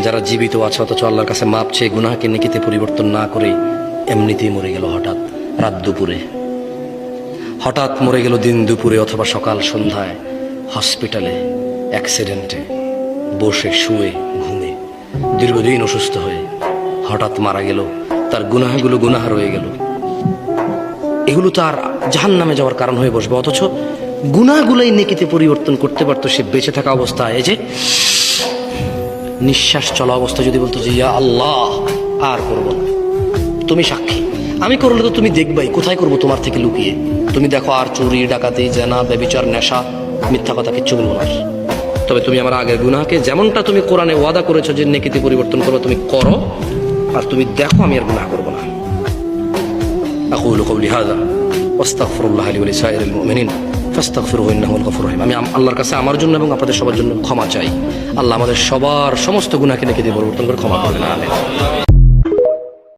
যারা জীবিত আছে অথচ আল্লাহর কাছে মাপ চেয়ে গুনাহকে নেকিতে পরিবর্তন না করে এমনিতেই মরে গেল হঠাৎ রাত দুপুরে, হঠাৎ মরে গেল দিন দুপুরে অথবা সকাল সন্ধ্যায়, হসপিটালে অ্যাক্সিডেন্টে, বসে শুয়ে ঘুমে, দীর্ঘদিন অসুস্থ হয়ে হঠাৎ মারা গেল। তার গুনাহগুলো গুনাহ রয়ে গেল, এগুলো তার জাহান্নামে যাওয়ার কারণ হয়ে বসবে। অথচ গুনাহগুলোই নেকিতে পরিবর্তন করতে পারতো সে বেঁচে থাকা অবস্থায়। এই যে নিঃশ্বাস চলা অবস্থা যদি বলতো যে ইয়া আল্লাহ আর করবো না, তুমি সাক্ষী, আমি করলে তো তুমি দেখবাই, কোথায় করবো তোমার থেকে লুকিয়ে। তুমি দেখো আর চুরি ডাকাতি জেনা ব্যভিচার নেশা মিথ্যা কথা কিচ্ছু বলবো না, তবে তুমি আমার আগের গুনাহকে যেমনটা তুমি কোরআনে ওয়াদা করেছো যে নেকিতে পরিবর্তন করো তুমি করো, আর তুমি দেখো আমি আর গুনাহ করবো না। আকুলু কওলি হাযা ওয়াস্তাগফিরুল্লাহ লি ওয়া লিসাইরিল মুমিনিন ফাস্তাগফিরুহু ইন্নাহু হুয়াল গফুরুর রহিম। আমি আল্লাহর কাছে আমার জন্য এবং আপনাদের সবার জন্য ক্ষমা চাই। আল্লাহ আমাদের সবার সমস্ত গুনাহকে নেকিতে পরিবর্তন করে ক্ষমা করবেন। আমিন।